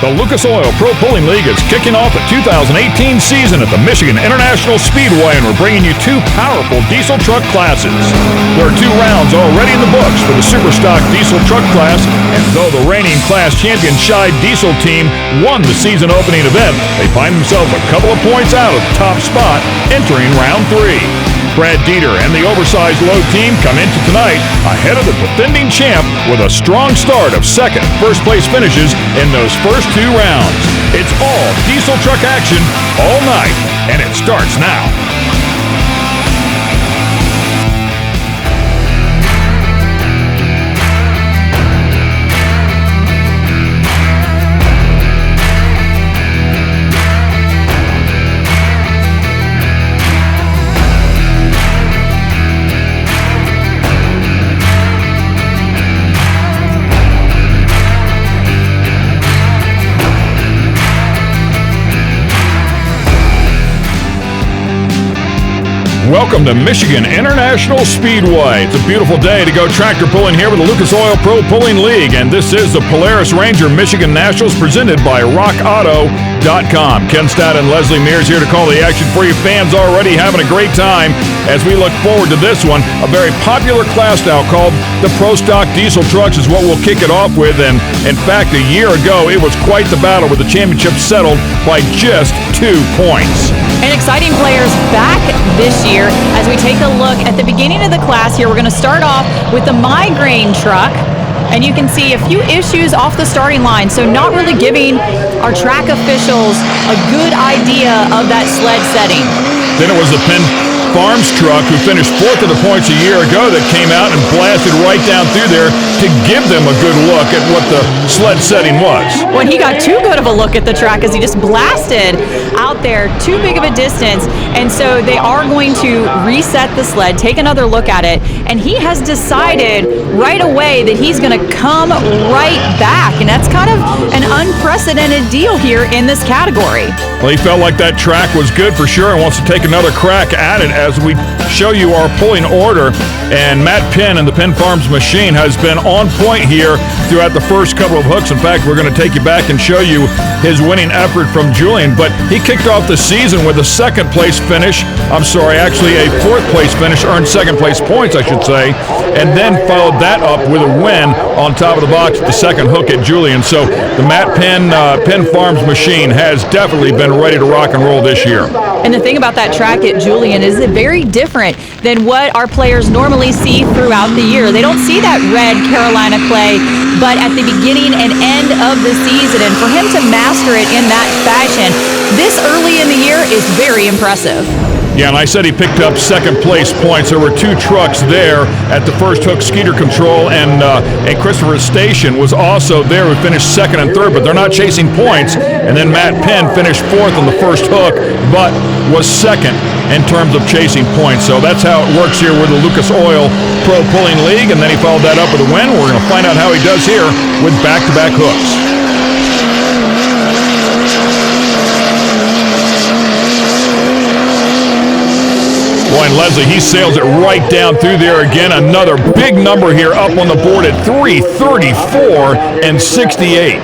The Lucas Oil Pro Pulling League is kicking off the 2018 season at the Michigan International Speedway, and we're bringing you two powerful diesel truck classes. There are 2 rounds already in the books for the Superstock diesel truck class, and though the reigning class champion Scheid Diesel team won the season opening event, they find themselves a couple of points out of the top spot entering round 3. Brad Dieter and the oversized load team come into tonight ahead of the defending champ with a strong start of second and first place finishes in those first 2 rounds. It's all diesel truck action all night, and it starts now. Welcome to Michigan International Speedway. It's a beautiful day to go tractor pulling here with the Lucas Oil Pro Pulling League, and this is the Polaris Ranger Michigan Nationals presented by RockAuto.com. Ken Stout and Leslie Mears here to call the action for you. Fans already having a great time as we look forward to this one. A very popular class now called the Pro Stock Diesel Trucks is what we'll kick it off with, and in fact, a year ago, it was quite the battle with the championship settled by just 2 points. And exciting players back this year as we take a look at the beginning of the class here. We're going to start off with the migraine truck, and you can see a few issues off the starting line, so not really giving our track officials a good idea of that sled setting. Then it was the Penn Farms truck who finished 4th of the points a year ago that came out and blasted right down through there to give them a good look at what the sled setting was. When he got too good of a look at the track as he just blasted out there too big of a distance, and so they are going to reset the sled, take another look at it, and he has decided right away that he's going to come right back, and that's kind of an unprecedented deal here in this category. Well, he felt like that track was good for sure and wants to take another crack at it as we show you our pulling order. And Matt Penn and the Penn Farms machine has been on point here throughout the first couple of hooks. In fact, we're going to take you back and show you his winning effort from Julian. But he kicked off the season with a 2nd place finish. Actually a 4th place finish, earned 2nd place points, I should say, and then followed that up with a win on top of the box at the 2nd hook at Julian. So the Matt Penn Penn Farms machine has definitely been ready to rock and roll this year. And the thing about that track at Julian is it very different than what our players normally see throughout the year. They don't see that red Carolina clay, but at the beginning and end of the season, and for him to master it in that fashion this early in the year is very impressive. Yeah, and I said he picked up 2nd place points. There were 2 trucks there at the first hook, Skeeter Control, and Christopher Station was also there who finished 2nd and 3rd, but they're not chasing points. And then Matt Penn finished 4th on the first hook, but was 2nd in terms of chasing points. So that's how it works here with the Lucas Oil Pro Pulling League, and then he followed that up with a win. We're going to find out how he does here with back-to-back hooks. Boy, and Leslie, he sails it right down through there again. Another big number here up on the board at 3:34 and 68.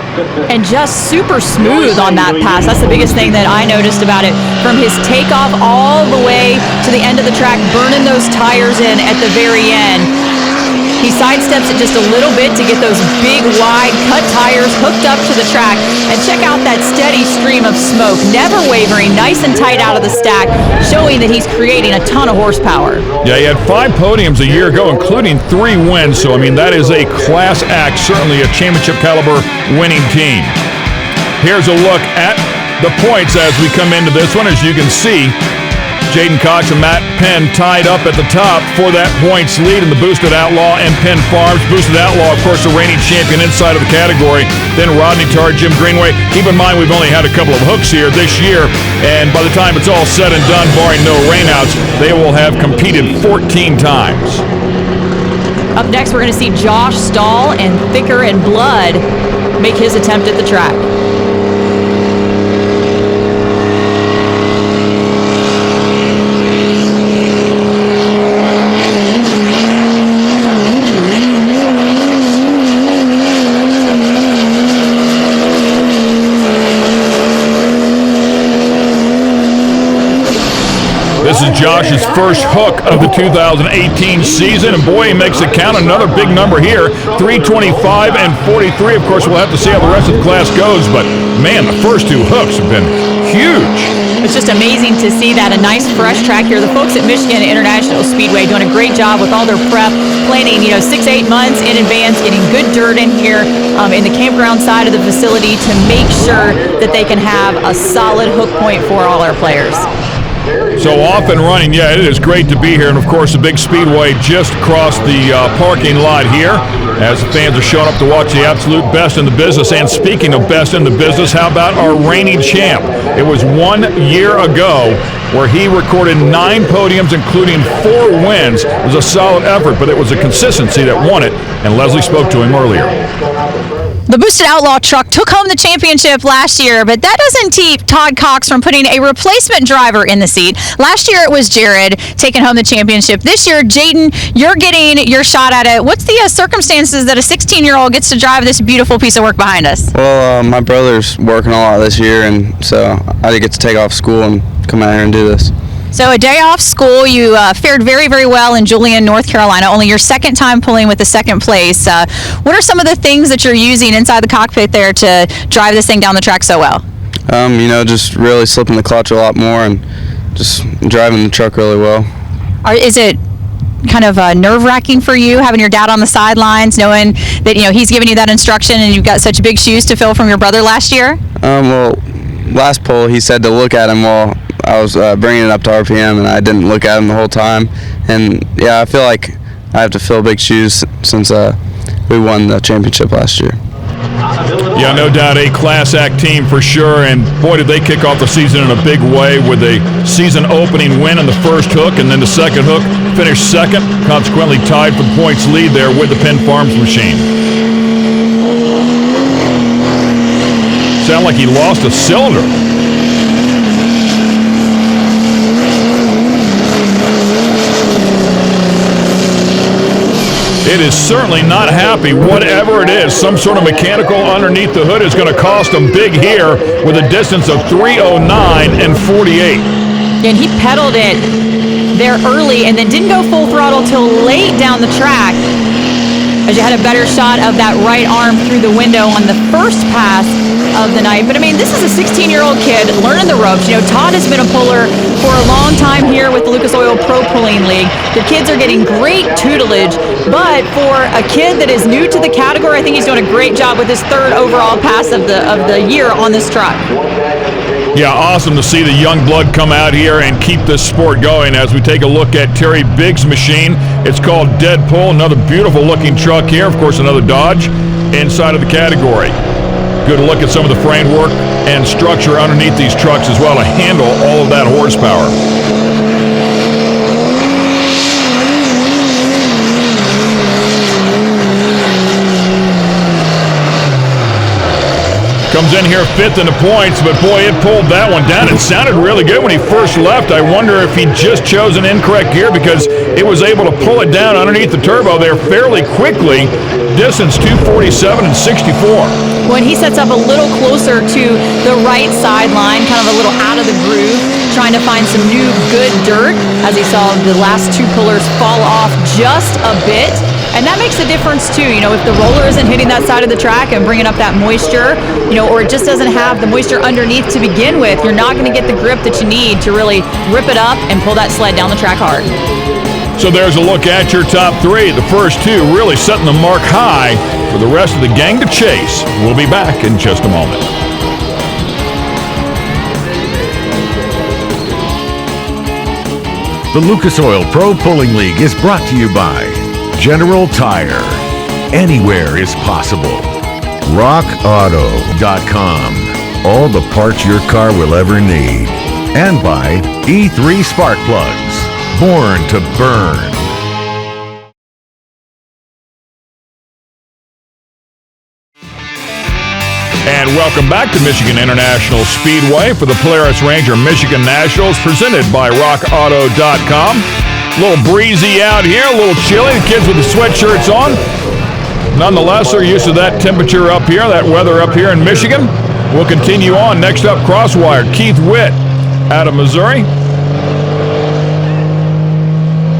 And just super smooth on that pass. That's the biggest thing that I noticed about it. From his takeoff all the way to the end of the track, burning those tires in at the very end. He sidesteps it just a little bit to get those big, wide, cut tires hooked up to the track. And check out that steady stream of smoke, never wavering, nice and tight out of the stack, showing that he's creating a ton of horsepower. Yeah, he had 5 podiums a year ago, including 3 wins. So, I mean, that is a class act, certainly a championship caliber winning team. Here's a look at the points as we come into this one. As you can see, Jaden Cox and Matt Penn tied up at the top for that points lead in the Boosted Outlaw and Penn Farms. Boosted Outlaw, of course, the reigning champion inside of the category. Then Rodney Tarr, Jim Greenway. Keep in mind, we've only had a couple of hooks here this year, and by the time it's all said and done, barring no rainouts, they will have competed 14 times. Up next, we're going to see Josh Stahl and Thicker and Blood make his attempt at the track. This is Josh's first hook of the 2018 season, and boy, he makes it count. Another big number here, 325 and 43. Of course, we'll have to see how the rest of the class goes, but man, the first two hooks have been huge. It's just amazing to see that. A nice fresh track here. The folks at Michigan International Speedway doing a great job with all their prep, planning 6-8 months in advance, getting good dirt in here in the campground side of the facility to make sure that they can have a solid hook point for all our players. So off and running, yeah, it is great to be here. And, of course, the big speedway just across the parking lot here as the fans are showing up to watch the absolute best in the business. And speaking of best in the business, how about our reigning champ? It was 1 year ago where he recorded 9 podiums, including 4 wins. It was a solid effort, but it was the consistency that won it, and Leslie spoke to him earlier. The Boosted Outlaw truck took home the championship last year, but that doesn't keep Todd Cox from putting a replacement driver in the seat. Last year it was Jared taking home the championship. This year, Jaden, you're getting your shot at it. What's the circumstances that a 16-year-old gets to drive this beautiful piece of work behind us? Well, my brother's working a lot this year, and so I did get to take off school and come out here and do this. So a day off school, you fared very, very well in Julian, North Carolina, only your second time pulling with the second place. What are some of the things that you're using inside the cockpit there to drive this thing down the track so well? Just really slipping the clutch a lot more and just driving the truck really well. Is it kind of nerve-wracking for you, having your dad on the sidelines, knowing that he's giving you that instruction and you've got such big shoes to fill from your brother last year? Well, last pull he said to look at him while I was bringing it up to RPM, and I didn't look at him the whole time. And yeah, I feel like I have to fill big shoes since we won the championship last year. Yeah, no doubt a class act team for sure, and boy, did they kick off the season in a big way with a season opening win in the first hook, and then the second hook finished second, consequently tied for the points lead there with the Penn Farms machine. Sound like he lost a cylinder. It is certainly not happy. Whatever it is, some sort of mechanical underneath the hood is going to cost them big here with a distance of 3:09 and 48. And he pedaled it there early and then didn't go full throttle till late down the track, as you had a better shot of that right arm through the window on the first pass of the night. But I mean, this is a 16-year-old kid learning the ropes. Todd has been a puller for a long time here with the Lucas Oil Pro Pulling League. The kids are getting great tutelage, but for a kid that is new to the category, I think he's doing a great job with his third overall pass of the year on this truck. Yeah, awesome to see the young blood come out here and keep this sport going as we take a look at Terry Biggs' machine. It's called Deadpool, another beautiful looking truck here. Of course, another Dodge inside of the category. Good look at some of the framework and structure underneath these trucks as well to handle all of that horsepower. Comes in here fifth in the points, but boy, it pulled that one down. It sounded really good when he first left. I wonder if he just chose an incorrect gear because it was able to pull it down underneath the turbo there fairly quickly. Distance 247 and 64. When he sets up a little closer to the right sideline, kind of a little out of the groove, trying to find some new good dirt, as he saw the last two pullers fall off just a bit. And that makes a difference too. If the roller isn't hitting that side of the track and bringing up that moisture, or it just doesn't have the moisture underneath to begin with, you're not going to get the grip that you need to really rip it up and pull that sled down the track hard. So there's a look at your top three. The first two really setting the mark high for the rest of the gang to chase. We'll be back in just a moment. The Lucas Oil Pro Pulling League is brought to you by General Tire. Anywhere is possible. RockAuto.com. All the parts your car will ever need. And by E3 Spark Plugs. Born to burn. And welcome back to Michigan International Speedway for the Polaris Ranger Michigan Nationals, presented by RockAuto.com. A little breezy out here, a little chilly. The kids with the sweatshirts on. Nonetheless, they're used to that temperature up here, that weather up here in Michigan. We'll continue on. Next up, Crosswire, Keith Witt out of Missouri.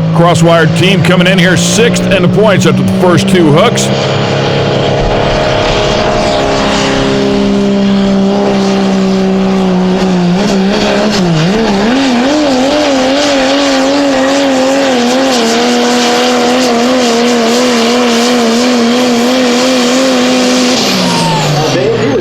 Crosswired team coming in here 6th in the points after the first 2 hooks.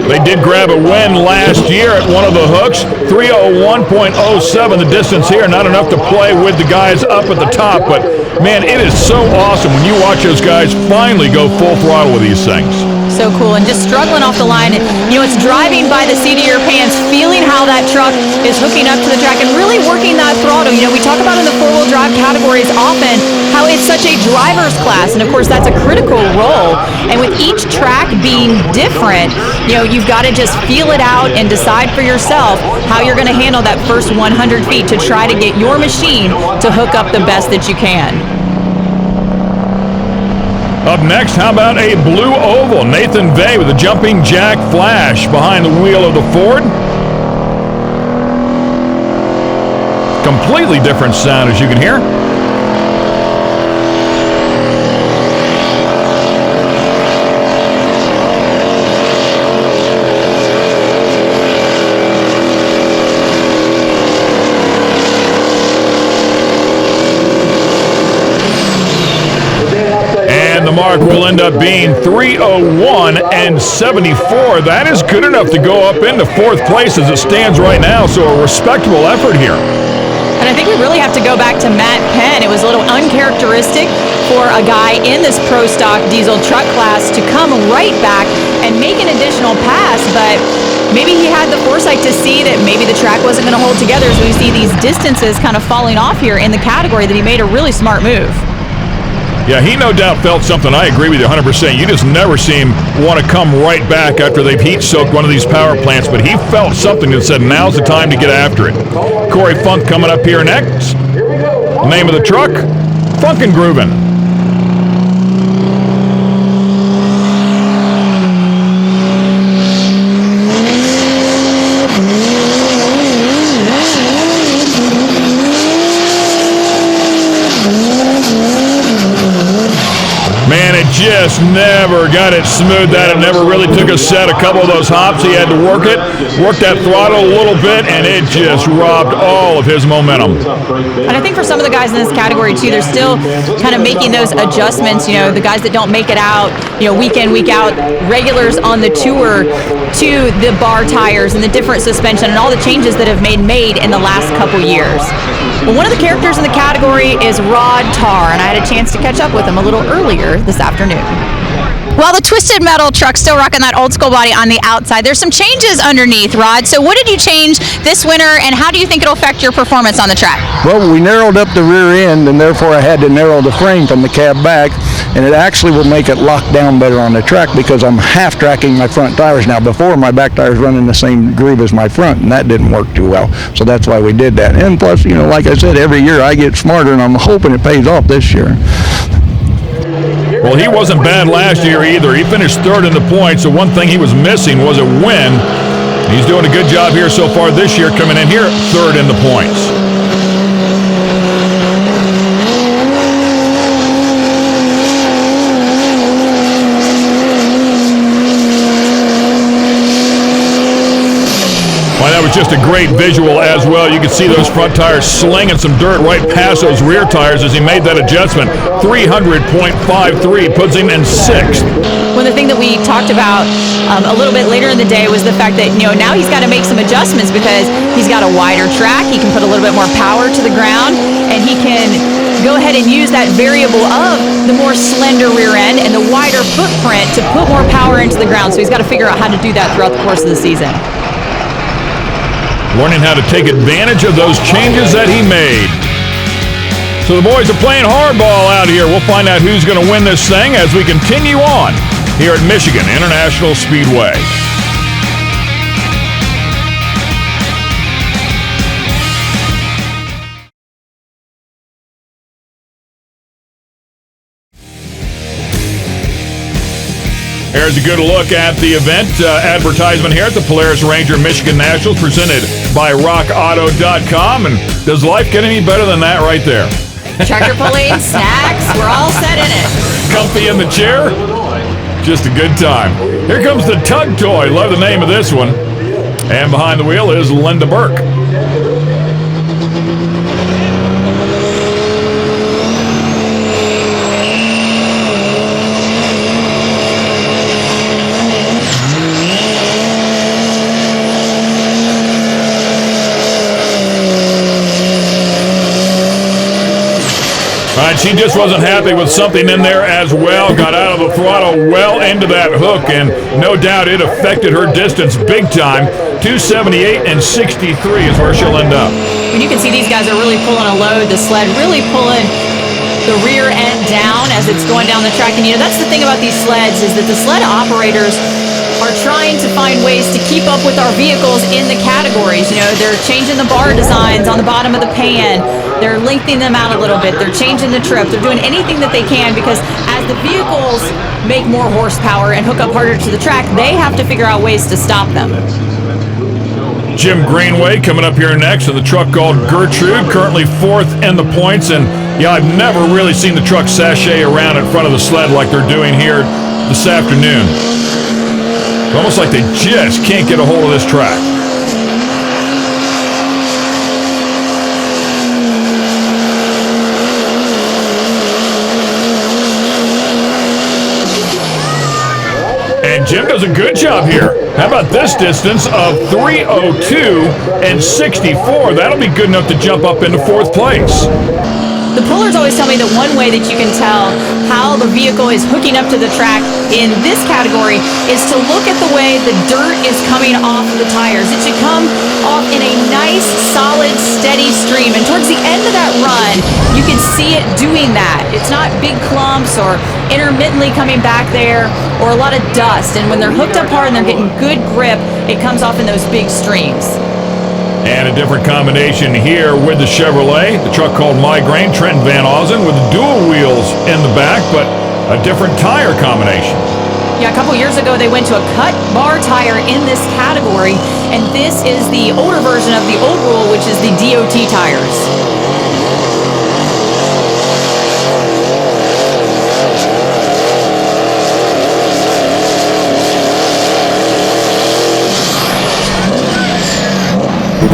They did grab a win last year at one of the hooks. 3:01.07 the distance here. Not enough to play with the guys up at the top, but man, it is so awesome when you watch those guys finally go full throttle with these things. So cool, and just struggling off the line. It's driving by the seat of your pants, feeling how that truck is hooking up to the track and really working that throttle. We talk about in the four-wheel drive categories often how it's such a driver's class, and of course that's a critical role. And with each track being different, you've got to just feel it out and decide for yourself how you're going to handle that first 100 feet to try to get your machine to hook up the best that you can. Up next, how about a blue oval? Nathan Vey with a jumping jack flash behind the wheel of the Ford. Completely different sound, as you can hear. Mark will end up being 3:01.74. That is good enough to go up into 4th place as it stands right now, so a respectable effort here. And I think we really have to go back to Matt Penn. It was a little uncharacteristic for a guy in this Pro Stock diesel truck class to come right back and make an additional pass, but maybe he had the foresight to see that maybe the track wasn't going to hold together as we see these distances kind of falling off here in the category, that he made a really smart move. Yeah, he no doubt felt something. I agree with you 100%. You just never see him want to come right back after they've heat-soaked one of these power plants, but he felt something that said, now's the time to get after it. Corey Funk coming up here next. Name of the truck, Funkin' Groovin'. Man, it just never got it smoothed out. It never really took a set. A couple of those hops, he had to work that throttle a little bit, and it just robbed all of his momentum. And I think for some of the guys in this category, too, they're still kind of making those adjustments. The guys that don't make it out, week in, week out, regulars on the tour to the bar tires and the different suspension and all the changes that have been made in the last couple years. Well, one of the characters in the category is Rod Tarr, and I had a chance to catch up with him a little earlier this afternoon. Well, the Twisted Metal truck's still rocking that old school body on the outside. There's some changes underneath, Rod. So what did you change this winter, and how do you think it'll affect your performance on the track? Well, we narrowed up the rear end, and therefore I had to narrow the frame from the cab back, and it actually will make it lock down better on the track because I'm half tracking my front tires now. Before, my back tires run in the same groove as my front, and that didn't work too well. So that's why we did that. And plus, like I said, every year I get smarter, and I'm hoping it pays off this year. Well, he wasn't bad last year either. He finished 3rd in the points, so one thing he was missing was a win. He's doing a good job here so far this year, coming in here 3rd in the points. Well, that was just a great visual as well. You can see those front tires slinging some dirt right past those rear tires as he made that adjustment. 300.53 puts him in 6th. One of the things that we talked about a little bit later in the day was the fact that, now he's got to make some adjustments because he's got a wider track. He can put a little bit more power to the ground, and he can go ahead and use that variable of the more slender rear end and the wider footprint to put more power into the ground. So he's got to figure out how to do that throughout the course of the season. Learning how to take advantage of those changes that he made. So the boys are playing hardball out here. We'll find out who's going to win this thing as we continue on here at Michigan International Speedway. Here's a good look at the event advertisement here at the Polaris Ranger Michigan Nationals presented by RockAuto.com. And does life get any better than that right there? Tractor pulling, snacks, we're all set in it. Comfy in the chair? Just a good time. Here comes the Tug Toy. Love the name of this one. And behind the wheel is Linda Burke. All right, she just wasn't happy with something in there as well. Got out of the throttle well into that hook, and no doubt it affected her distance big time. 278 and 63 is where she'll end up. And you can see these guys are really pulling a load. The sled really pulling the rear end down as it's going down the track. And that's the thing about these sleds is that the sled operators are trying to find ways to keep up with our vehicles in the categories. They're changing the bar designs on the bottom of the pan. They're lengthening them out a little bit. They're changing the trip. They're doing anything that they can because as the vehicles make more horsepower and hook up harder to the track, they have to figure out ways to stop them. Jim Greenway coming up here next in the truck called Gertrude, currently 4th in the points. And I've never really seen the truck sashay around in front of the sled like they're doing here this afternoon. It's almost like they just can't get a hold of this track. And Jim does a good job here. How about this distance of 3:02 and 64? That'll be good enough to jump up into 4th place. The pullers always tell me that one way that you can tell how the vehicle is hooking up to the track in this category is to look at the way the dirt is coming off of the tires. It should come off in a nice, solid, steady stream. And towards the end of that run, you can see it doing that. It's not big clumps or intermittently coming back there or a lot of dust. And when they're hooked up hard and they're getting good grip, it comes off in those big streams. And a different combination here with the Chevrolet, the truck called Migraine, Trenton Van Ausen with dual wheels in the back, but a different tire combination. Yeah, a couple years ago they went to a cut bar tire in this category, and this is the older version of the old rule, which is the DOT tires.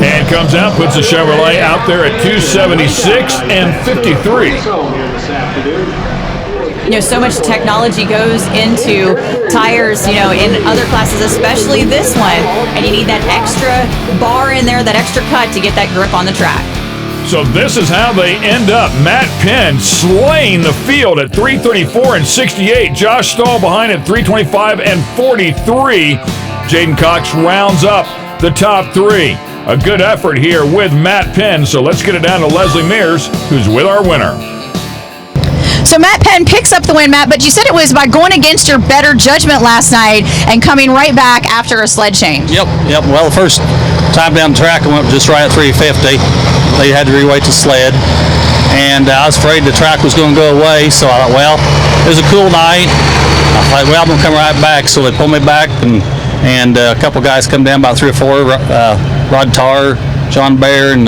And comes out, puts the Chevrolet out there at 276 and 53. So much technology goes into tires, in other classes, especially this one. And you need that extra bar in there, that extra cut to get that grip on the track. So this is how they end up. Matt Penn slaying the field at 334 and 68. Josh Stahl behind at 325 and 43. Jaden Cox rounds up the top 3. A good effort here with Matt Penn. So let's get it down to Leslie Mears, who's with our winner. So Matt Penn picks up the win, Matt, but you said it was by going against your better judgment last night and coming right back after a sled change. Yep. Well, the first time down the track, I went just right at 350. They had to reweight the sled, and I was afraid the track was going to go away, so I thought, well, it was a cool night. I thought, well, I'm going to come right back, so they pulled me back, and a couple guys come down, about 3 or 4, Rod Tarr, John Baer, and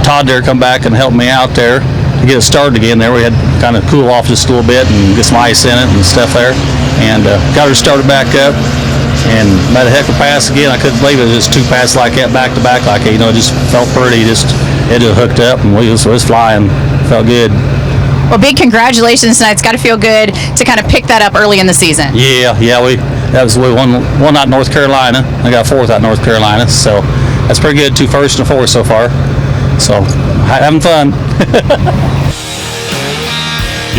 Todd there come back and help me out there to get it started again there. We had to kind of cool off just a little bit and get some ice in it and stuff there, and got her started back up and made a heck of a pass again. I couldn't believe it was just 2 passes like that back to back like that. It just felt pretty. It just hooked up and it was flying. Felt good. Well, big congratulations tonight. It's got to feel good to kind of pick that up early in the season. Yeah, we won out in North Carolina. I got 4th out in North Carolina, so that's pretty good. 2 firsts and a 4th so far. So having fun.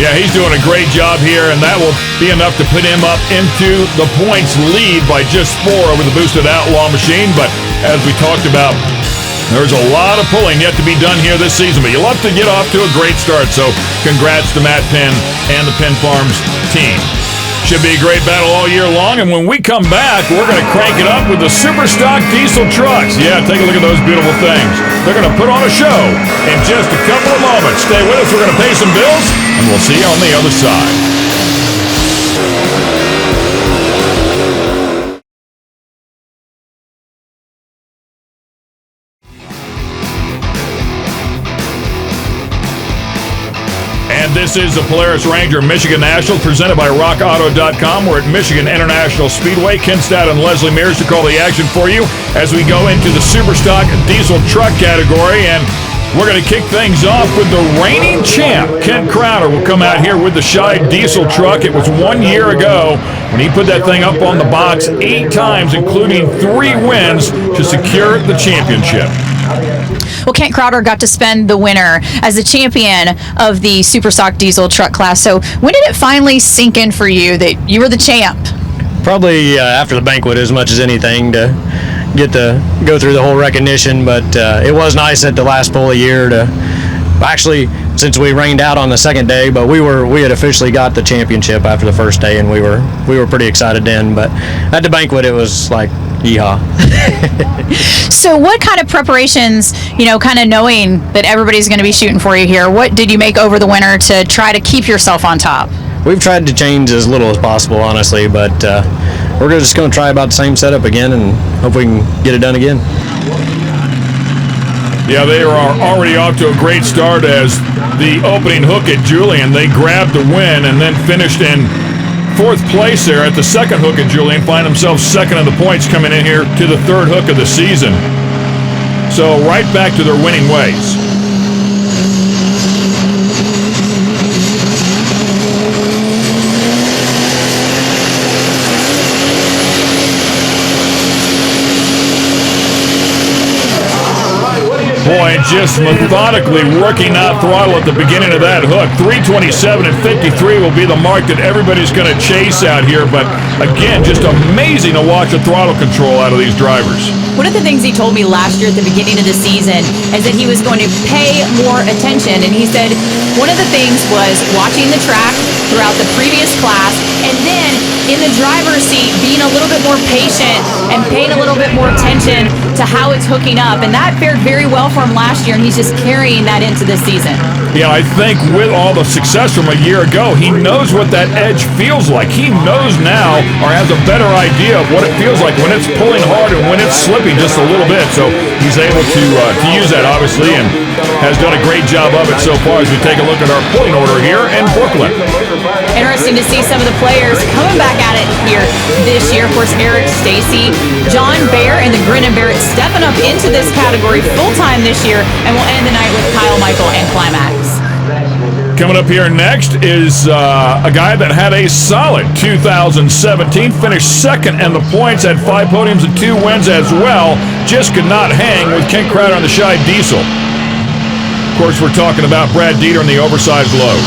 Yeah, he's doing a great job here, and that will be enough to put him up into the points lead by just 4 over the boosted Outlaw machine. But as we talked about, there's a lot of pulling yet to be done here this season, but you'll have to get off to a great start. So congrats to Matt Penn and the Penn Farms team. Should be a great battle all year long, and when we come back, we're going to crank it up with the Super Stock diesel trucks. Yeah, take a look at those beautiful things. They're going to put on a show in just a couple of moments. Stay with us. We're going to pay some bills, and we'll see you on the other side. This is the Polaris Ranger Michigan National, presented by RockAuto.com. We're at Michigan International Speedway. Ken Stout and Leslie Mears to call the action for you as we go into the Superstock diesel truck category. And we're going to kick things off with the reigning champ. Kent Crowder will come out here with the Scheid diesel truck. It was 1 year ago when he put that thing up on the box 8 times, including 3 wins to secure the championship. Well, Kent Crowder got to spend the winter as the champion of the Superstock diesel truck class. So when did it finally sink in for you that you were the champ? Probably after the banquet as much as anything, to get to go through the whole recognition. But it was nice at the last pole of the year to actually, since we rained out on the second day, but we had officially got the championship after the first day, and we were pretty excited then. But at the banquet, it was like, yeehaw. So what kind of preparations, kind of knowing that everybody's going to be shooting for you here, what did you make over the winter to try to keep yourself on top? We've tried to change as little as possible, honestly, but we're just going to try about the same setup again and hope we can get it done again. Yeah, they are already off to a great start as the opening hook at Julian. They grabbed the win and then finished in 4th place there at the second hook at Julian, find themselves second in the points coming in here to the 3rd hook of the season. So right back to their winning ways. Boy, just methodically working that throttle at the beginning of that hook. 327 and 53 will be the mark that everybody's going to chase out here. But again, just amazing to watch the throttle control out of these drivers. One of the things he told me last year at the beginning of the season is that he was going to pay more attention. And he said one of the things was watching the track throughout the previous class, and then in the driver's seat being a little bit more patient and paying a little bit more attention to how it's hooking up. And that fared very well for him last year, and he's just carrying that into this season. Yeah, I think with all the success from a year ago, he knows what that edge feels like. He knows now, or has a better idea of what it feels like when it's pulling hard and when it's slipping just a little bit. So he's able to use that, obviously, and has done a great job of it so far as we take a look at our pulling order here in Brooklyn. Interesting to see some of the players coming back at it here this year. Of course, Eric Stacy, John Baer, and the Grin and Barrett stepping up into this category full-time this year, and we'll end the night with Kyle Michael and Climax. Coming up here next is a guy that had a solid 2017, finished second in the points, had 5 podiums and 2 wins as well. Just could not hang with Kent Crowder on the Scheid diesel. Of course, we're talking about Brad Dieter and the oversized load.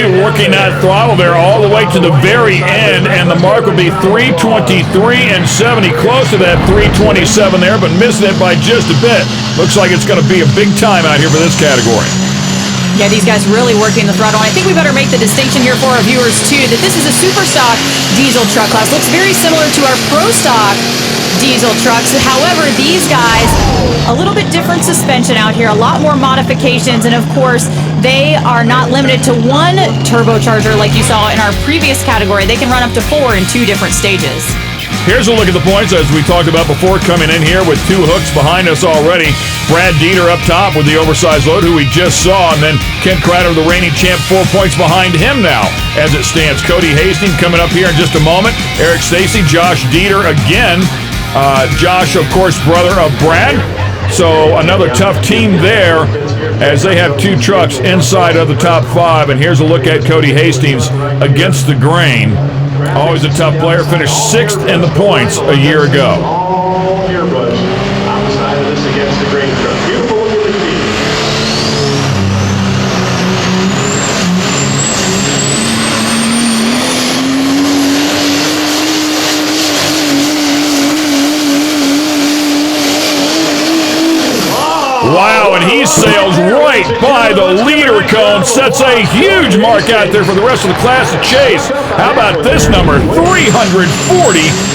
Working that throttle there all the way to the very end, and the mark would be 323 and 70, close to that 327 there, but missing it by just a bit. Looks like it's going to be a big time out here for this category. Yeah, these guys really working the throttle. And I think we better make the distinction here for our viewers, too, that this is a Superstock diesel truck class. Looks very similar to our Pro Stock diesel trucks. However, these guys, a little bit different suspension out here, a lot more modifications, and of course, they are not limited to 1 turbocharger like you saw in our previous category. They can run up to 4 in 2 different stages. Here's a look at the points as we talked about before, coming in here with 2 hooks behind us already. Brad Dieter up top with the oversized load, who we just saw, and then Kent Crowder, the reigning champ, 4 points behind him now as it stands. Cody Hastings coming up here in just a moment. Eric Stacy, Josh Dieter again. Josh, of course, brother of Brad. So another tough team there as they have 2 trucks inside of the top 5. And here's a look at Cody Hastings against the grain. Always a tough player. Finished 6th in the points a year ago. Outside of this against the grain truck. Beautiful look at the team. Wow, and he sails right by the leader cone, sets a huge mark out there for the rest of the class to chase. How about this number, 340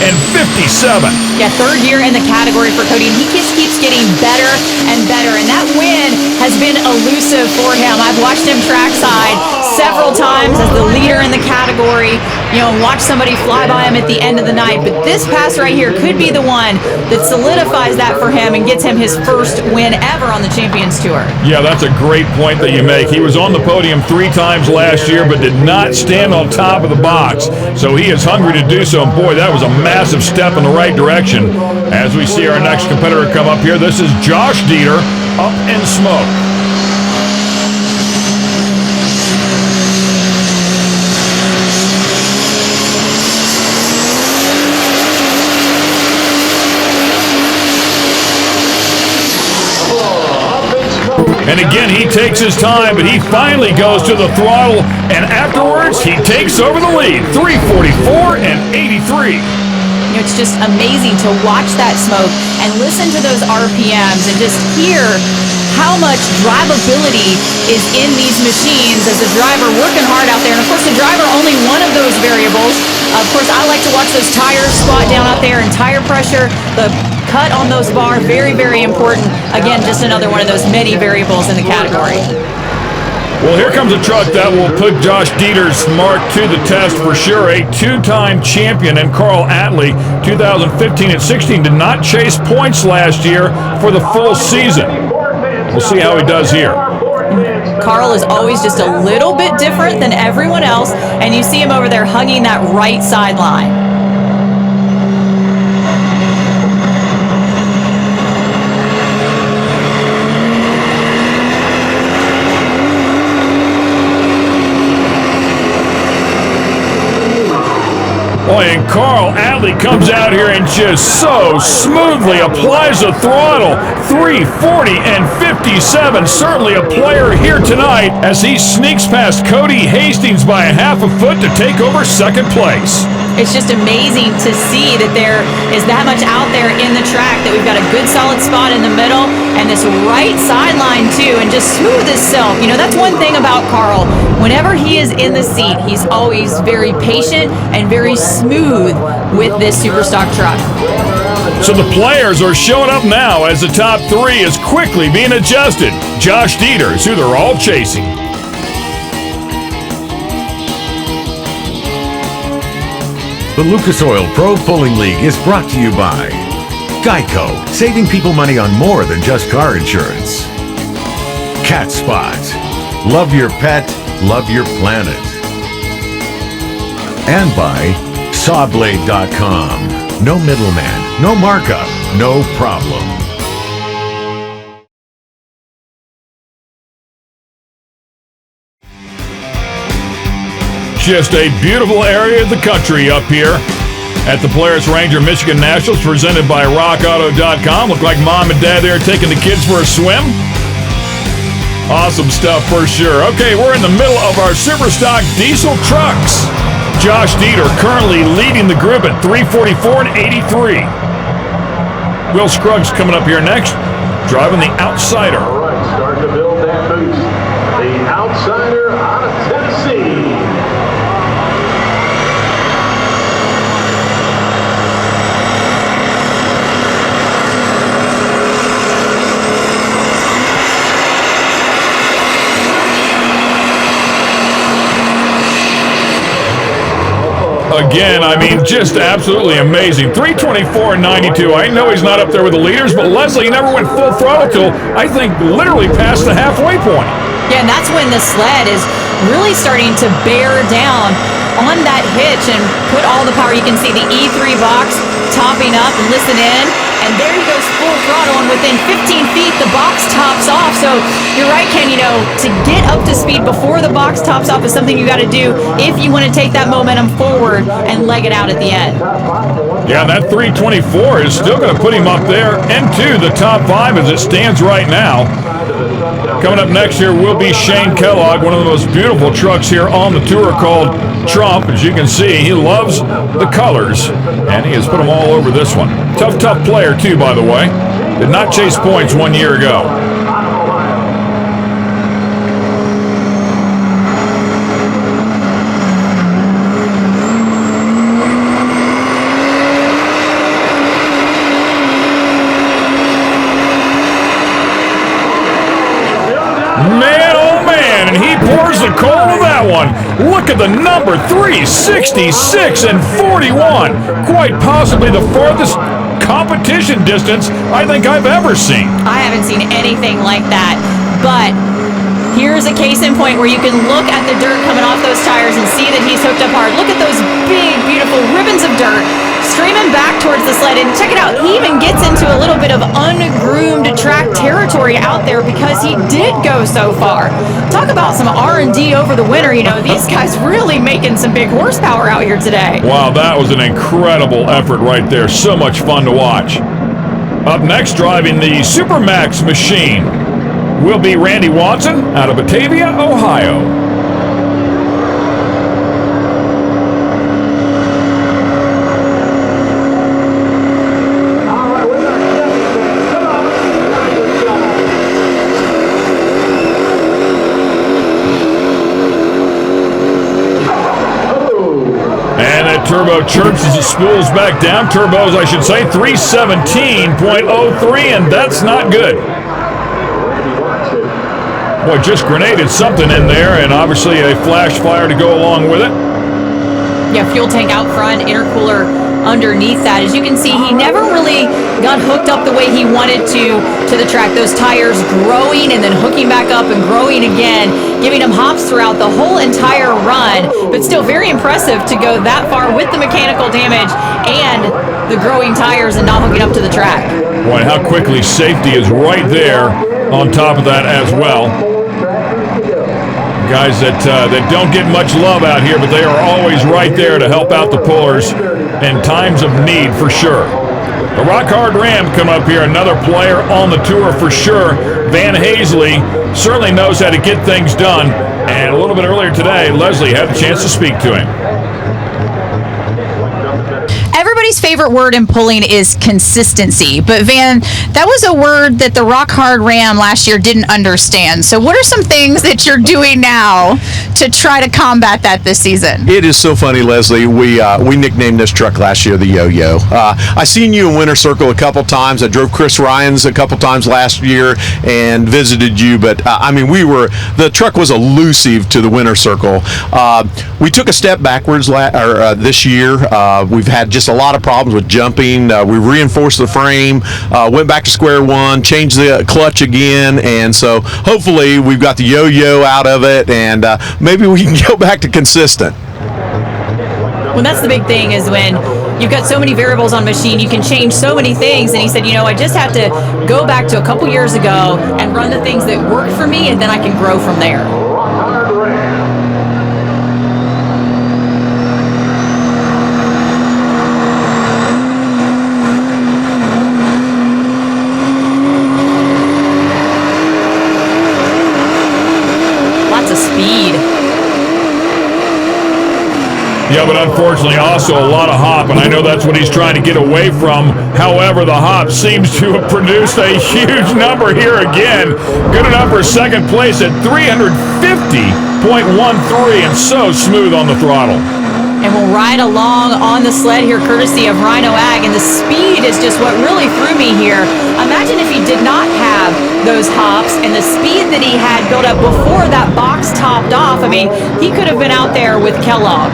and 57. Yeah, 3rd year in the category for Cody, and he just keeps getting better and better, and that win has been elusive for him. I've watched him trackside several times as the leader in the category, and watch somebody fly by him at the end of the night. But this pass right here could be the one that solidifies that for him and gets him his first win ever on the Champions Tour. Yeah, that's a great point that you make. He was on the podium 3 times last year, but did not stand on top of the box. So he is hungry to do so. And boy, that was a massive step in the right direction. As we see our next competitor come up here, this is Josh Dieter, Up in Smoke. And again, he takes his time, but he finally goes to the throttle, and afterwards, he takes over the lead, 3:44 and 83. It's just amazing to watch that smoke and listen to those RPMs and just hear how much drivability is in these machines as a driver working hard out there. And of course, the driver only one of those variables. Of course, I like to watch those tires squat down out there and tire pressure, the cut on those bars, very, very important. Again, just another one of those many variables in the category. Well, here comes a truck that will put Josh Dieter's mark to the test for sure. A 2-time champion, and Carl Atlee, 2015 and 16, did not chase points last year for the full season. We'll see how he does here. Carl is always just a little bit different than everyone else, and you see him over there hugging that right sideline. Boy, and Carl Atlee comes out here and just so smoothly applies the throttle. 3:40 and 57. Certainly a player here tonight as he sneaks past Cody Hastings by a half a foot to take over second place. It's just amazing to see that there is that much out there in the track, that we've got a good solid spot in the middle and this right sideline too, and just smooth as silk. That's one thing about Carl. Whenever he is in the seat, he's always very patient and very smooth with this Superstock truck. So the players are showing up now as the top 3 is quickly being adjusted. Josh Dieter is who they're all chasing. The Lucas Oil Pro Pulling League is brought to you by Geico, saving people money on more than just car insurance. Cat Spot, love your pet, love your planet. And by Sawblade.com, no middleman, no markup, no problem. Just a beautiful area of the country up here at the Polaris Ranger Michigan Nationals, presented by RockAuto.com. Look like mom and dad there taking the kids for a swim. Awesome stuff for sure. Okay, we're in the middle of our Superstock diesel trucks. Josh Dieter currently leading the group at 3:44 and 83. Will Scruggs coming up here next, driving the Outsider. All right, starting to build that boost. The Outsider out of Tennessee. Again, just absolutely amazing. 3:24 and 92. I know he's not up there with the leaders, but Leslie never went full throttle till, I think, literally past the halfway point. Yeah, and that's when the sled is really starting to bear down on that hitch and put all the power. You can see the E3 box topping up and listen in, and there he goes full throttle, and within 15 feet the box tops off. So you're right, Ken, to get up to speed before the box tops off is something you got to do if you want to take that momentum forward and leg it out at the end. Yeah, that 3:24 is still going to put him up there into the top 5 as it stands right now. Coming up next here will be Shane Kellogg, one of the most beautiful trucks here on the tour, called Trump. As you can see, he loves the colors, and he has put them all over this one. Tough player too, by the way. Did not chase points 1 year ago. and he pours the coal to that one. Look at the number, 366 and 41. Quite possibly the farthest competition distance I think I've ever seen. I haven't seen anything like that, but here's a case in point where you can look at the dirt coming off those tires and see that he's hooked up hard. Look at those big, beautiful ribbons of dirt streaming back towards the sled. And check it out, he even gets into a little bit of ungroomed track territory out there because he did go so far. Talk about some R&D over the winter. You know, these guys really making some big horsepower out here today. Wow, that was an incredible effort right there. So much fun to watch. Up next, driving the Supermax machine will be Randy Watson out of Batavia, Ohio. And that turbo chirps as it spools back down. Turbos, I should say, 317.03, and that's not good. Boy, just grenaded something in there, and obviously a flash fire to go along with it. Yeah, fuel tank out front, intercooler underneath that. As you can see, he never really got hooked up the way he wanted to the track. Those tires growing and then hooking back up and growing again, giving him hops throughout the whole entire run, but still very impressive to go that far with the mechanical damage and the growing tires and not hooking up to the track. Boy, how quickly safety is right there on top of that as well. Guys that don't get much love out here, but they are always right there to help out the pullers in times of need for sure. The Rock Hard Ram come up here, another player on the tour for sure. Van Hazley certainly knows how to get things done, and a little bit earlier today, Leslie had a chance to speak to him. Everybody's favorite word in pulling is consistency. But Van, that was a word that the Rock Hard Ram last year didn't understand. So what are some things that you're doing now to try to combat that this season? It is so funny, Leslie. We nicknamed this truck last year the Yo-Yo. I seen you in Winter Circle a couple times. I drove Chris Ryan's a couple times last year and visited you. But the truck was elusive to the Winter Circle. We took a step backwards this year. We've had just a lot of problems with jumping. We reinforced the frame, went back to square one, changed the clutch again, and so hopefully we've got the yo-yo out of it, and maybe we can go back to consistent. Well, that's the big thing, is when you've got so many variables on machine, you can change so many things. And he said, I just have to go back to a couple years ago and run the things that worked for me, and then I can grow from there. Speed. Yeah, but unfortunately also a lot of hop, and I know that's what he's trying to get away from. However, the hop seems to have produced a huge number here again. Good enough for second place at 350.13, and so smooth on the throttle. And we'll ride along on the sled here courtesy of Rhino Ag, and the speed is just what really threw me here. Imagine if he did not have those hops and the speed that he had built up before that box topped off. I mean, he could have been out there with Kellogg.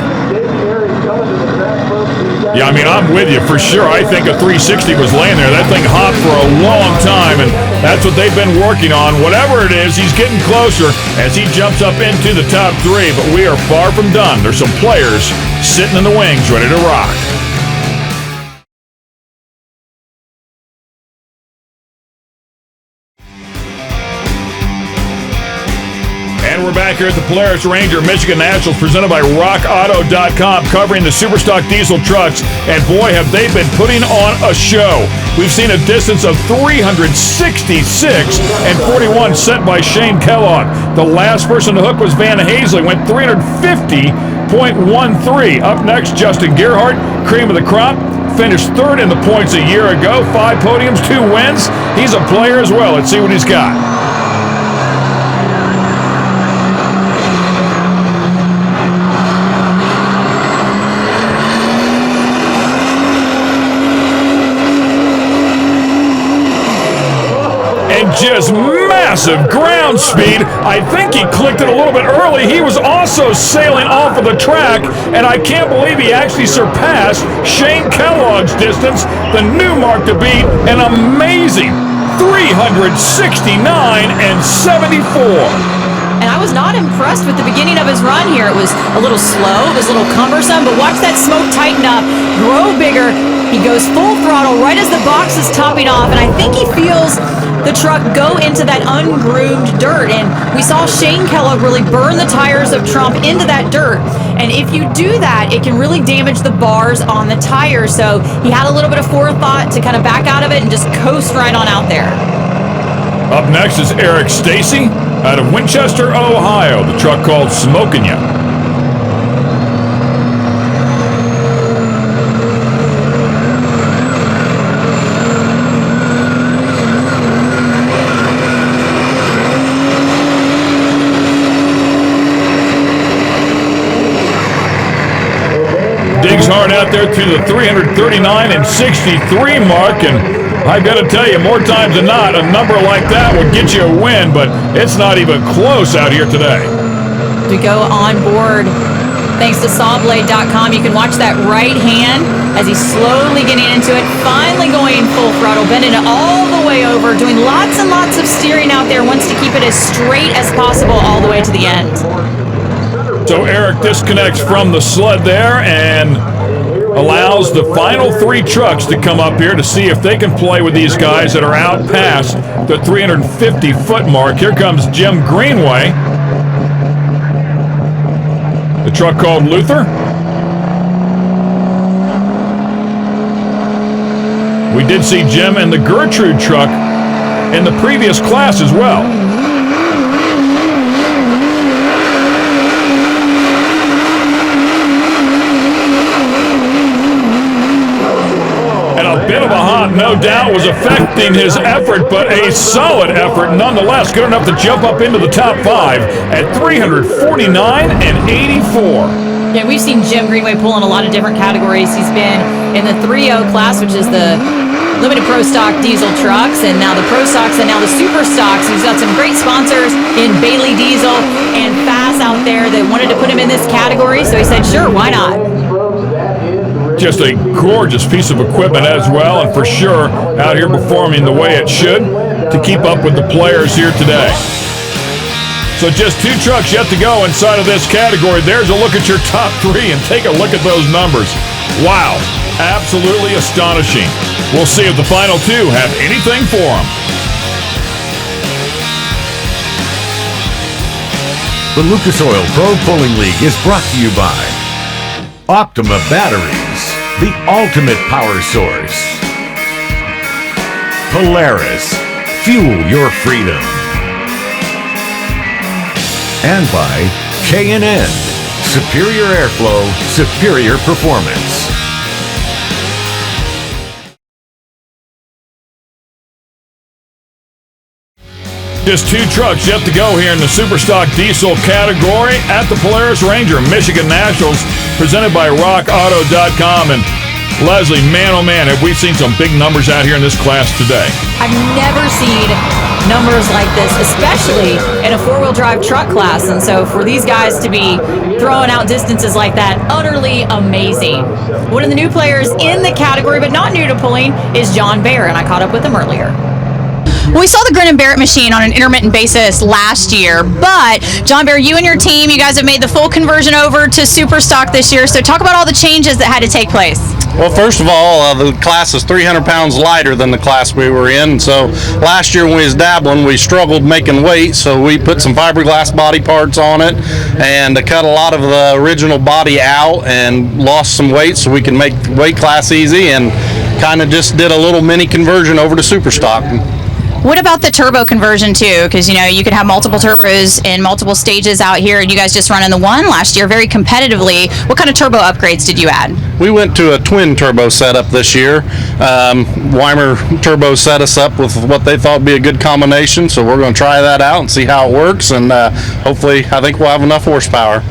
Yeah, I'm with you for sure. I think a 360 was laying there. That thing hopped for a long time, and that's what they've been working on. Whatever it is, he's getting closer as he jumps up into the top three, but we are far from done. There's some players sitting in the wings ready to rock. And we're back here at the Polaris Ranger Michigan Nationals presented by RockAuto.com, covering the Superstock diesel trucks. And boy, have they been putting on a show. We've seen a distance of 366 and 41 set by Shane Kellogg. The last person to hook was Van Hazley, went 350.13. Up next, Justin Gerhardt, cream of the crop. Finished third in the points a year ago. 5 podiums, 2 wins. He's a player as well. Let's see what he's got. Just massive ground speed. I think he clicked it a little bit early. He was also sailing off of the track, and I can't believe he actually surpassed Shane Kellogg's distance, the new mark to beat, an amazing 369 and 74. And I was not impressed with the beginning of his run here. It was a little slow, it was a little cumbersome, but watch that smoke tighten up, grow bigger. He goes full throttle right as the box is topping off, and I think he feels the truck go into that ungroomed dirt. And we saw Shane Kellogg really burn the tires of Trump into that dirt. And if you do that, it can really damage the bars on the tires. So he had a little bit of forethought to kind of back out of it and just coast right on out there. Up next is Eric Stacy out of Winchester, Ohio, the truck called Smokin' Ya. Digs hard out there to the 339 and 63 mark, and I've got to tell you, more times than not, a number like that would get you a win, but it's not even close out here today. We go on board. Thanks to sawblade.com, you can watch that right hand as he's slowly getting into it, finally going full throttle, bending it all the way over, doing lots and lots of steering out there, wants to keep it as straight as possible all the way to the end. So Eric disconnects from the sled there and allows the final three trucks to come up here to see if they can play with these guys that are out past the 350-foot mark. Here comes Jim Greenway, the truck called Luther. We did see Jim in the Gertrude truck in the previous class as well. Bit of a hop, no doubt, was affecting his effort, but a solid effort nonetheless. Good enough to jump up into the top 5 at 349 and 84. Yeah, we've seen Jim Greenway pull in a lot of different categories. He's been in the 3.0 class, which is the limited pro stock diesel trucks, and now the pro stocks, and now the super stocks. He's got some great sponsors in Bailey Diesel and Fass out there that wanted to put him in this category, so he said, sure, why not? Just a gorgeous piece of equipment as well, and for sure out here performing the way it should to keep up with the players here today. So just 2 trucks yet to go inside of this category. There's a look at your top 3 and take a look at those numbers. Wow, absolutely astonishing. We'll see if the final 2 have anything for them. The Lucas Oil Pro Pulling League is brought to you by Optima Batteries, the ultimate power source. Polaris, fuel your freedom. And by K&N, superior airflow, superior performance. Just 2 trucks yet to go here in the Superstock Diesel category at the Polaris Ranger Michigan Nationals, presented by RockAuto.com. And Leslie, man, oh man, have we seen some big numbers out here in this class today. I've never seen numbers like this, especially in a 4-wheel drive truck class. And so for these guys to be throwing out distances like that, utterly amazing. One of the new players in the category, but not new to pulling, is John Bear, and I caught up with him earlier. We saw the Grin and Barrett machine on an intermittent basis last year, but John Bear, you and your team, you guys have made the full conversion over to Superstock this year. So talk about all the changes that had to take place. Well, first of all, the class is 300 pounds lighter than the class we were in. So last year when we was dabbling, we struggled making weight. So we put some fiberglass body parts on it and cut a lot of the original body out and lost some weight so we can make weight class easy, and kind of just did a little mini conversion over to Superstock. What about the turbo conversion too? Because you could have multiple turbos in multiple stages out here, and you guys just running the one last year very competitively. What kind of turbo upgrades did you add? We went to a twin turbo setup this year. Weimer Turbo set us up with what they thought would be a good combination, so we're going to try that out and see how it works, and hopefully I think we'll have enough horsepower.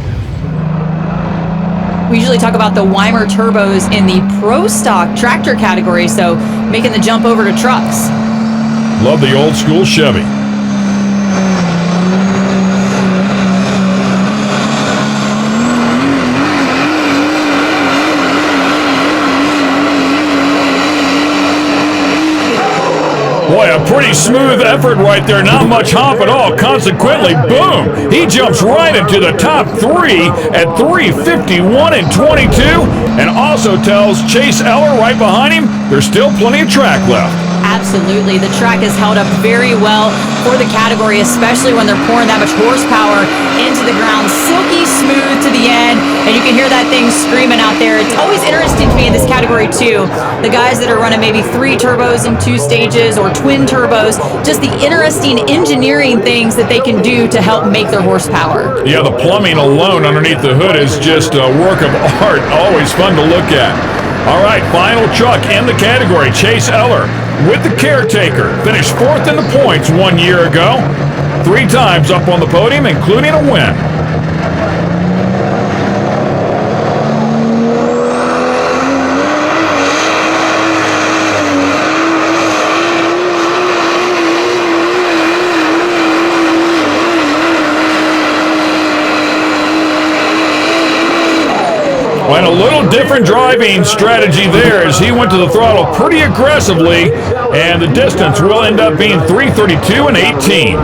We usually talk about the Weimer turbos in the pro stock tractor category, so making the jump over to trucks. Love the old school Chevy. Boy, a pretty smooth effort right there. Not much hop at all. Consequently, boom, he jumps right into the top 3 at 3:51 and 22, and also tells Chase Eller right behind him there's still plenty of track left. Absolutely. The track has held up very well for the category, especially when they're pouring that much horsepower into the ground. Silky smooth to the end, and you can hear that thing screaming out there. It's always interesting to me in this category, too. The guys that are running maybe 3 turbos in 2 stages or twin turbos, just the interesting engineering things that they can do to help make their horsepower. Yeah, the plumbing alone underneath the hood is just a work of art. Always fun to look at. All right, final truck in the category, Chase Eller with the Caretaker. Finished 4th in the points 1 year ago. 3 times up on the podium, including a win. And a little different driving strategy there as he went to the throttle pretty aggressively, and the distance will end up being 3:32 and 18.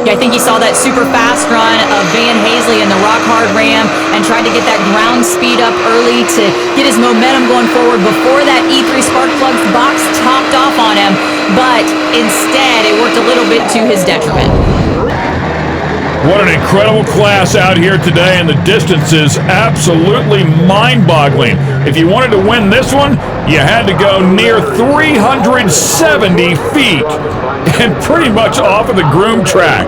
I think he saw that super fast run of Van Hazley in the Rock Hard Ram and tried to get that ground speed up early to get his momentum going forward before that E3 spark plugs box topped off on him, but instead it worked a little bit to his detriment. What an incredible class out here today, and the distance is absolutely mind-boggling. If you wanted to win this one, you had to go near 370 feet and pretty much off of the groomed track.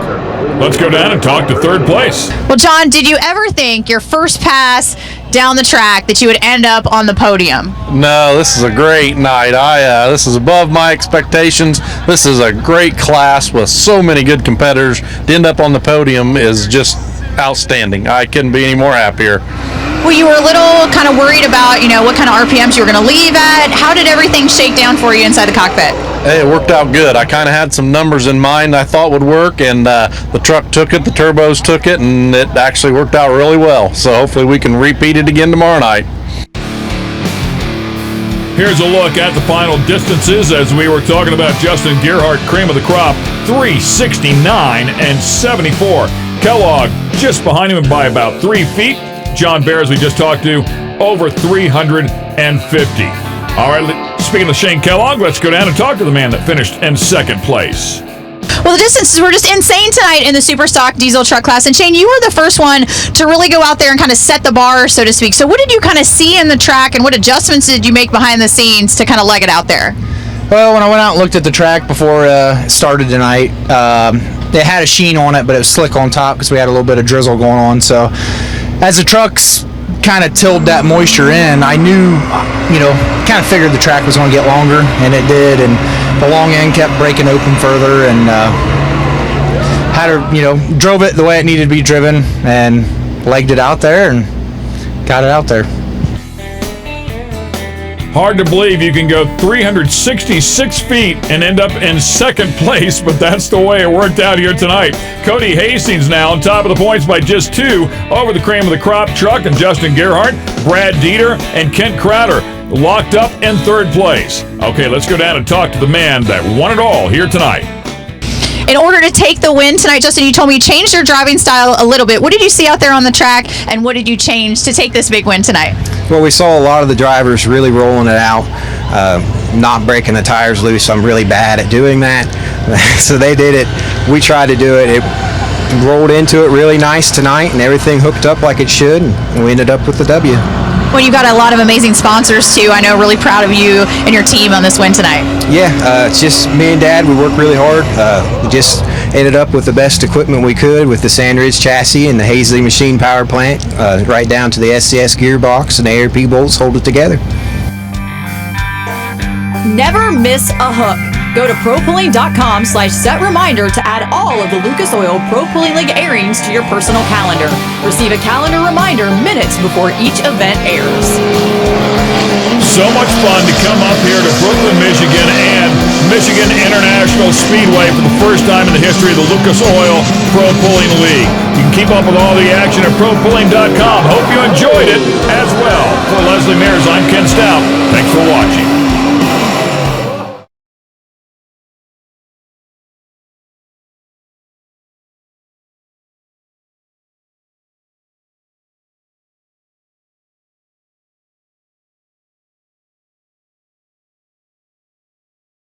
Let's go down and talk to 3rd place. Well, John, did you ever think your first pass down the track that you would end up on the podium? No, this is a great night. This is above my expectations. This is a great class with so many good competitors. To end up on the podium is just outstanding. I couldn't be any more happier. Well, you were a little kind of worried about, what kind of RPMs you were going to leave at. How did everything shake down for you inside the cockpit? Hey, it worked out good. I kind of had some numbers in mind I thought would work, and the truck took it, the turbos took it, and it actually worked out really well. So hopefully we can repeat it again tomorrow night. Here's a look at the final distances as we were talking about Justin Gerhardt, cream of the crop, 369 and 74. Kellogg just behind him by about 3 feet. John Bear, as we just talked to, over 350. All right, speaking of Shane Kellogg, let's go down and talk to the man that finished in 2nd place. Well, the distances were just insane tonight in the super stock diesel truck class. And Shane, you were the first one to really go out there and kind of set the bar, so to speak. So what did you kind of see in the track, and what adjustments did you make behind the scenes to kind of leg it out there? Well, when I went out and looked at the track before it started tonight, it had a sheen on it, but it was slick on top because we had a little bit of drizzle going on. So as the trucks kind of tilled that moisture in, I knew, kind of figured the track was going to get longer, and it did, and the long end kept breaking open further, and drove it the way it needed to be driven, and legged it out there, and got it out there. Hard to believe you can go 366 feet and end up in 2nd place, but that's the way it worked out here tonight. Cody Hastings now on top of the points by just 2 over the cream of the crop truck and Justin Gerhardt. Brad Dieter and Kent Crowder locked up in 3rd place. Okay, let's go down and talk to the man that won it all here tonight. In order to take the win tonight, Justin, you told me you changed your driving style a little bit. What did you see out there on the track, and what did you change to take this big win tonight? Well, we saw a lot of the drivers really rolling it out, not breaking the tires loose. I'm really bad at doing that. So they did it. We tried to do it. It rolled into it really nice tonight, and everything hooked up like it should, and we ended up with the W. Well, you've got a lot of amazing sponsors, too. I know, really proud of you and your team on this win tonight. Yeah, it's just me and Dad. We worked really hard. We just ended up with the best equipment we could with the Sandridge chassis and the Hazley machine power plant, right down to the SCS gearbox, and the ARP bolts hold it together. Never miss a hook. Go to propulling.com/set reminder to add all of the Lucas Oil Pro Pulling League airings to your personal calendar. Receive a calendar reminder minutes before each event airs. So much fun to come up here to Brooklyn, Michigan, and Michigan International Speedway for the first time in the history of the Lucas Oil Pro Pulling League. You can keep up with all the action at propulling.com. Hope you enjoyed it as well. For Leslie Mears, I'm Ken Stout. Thanks for watching.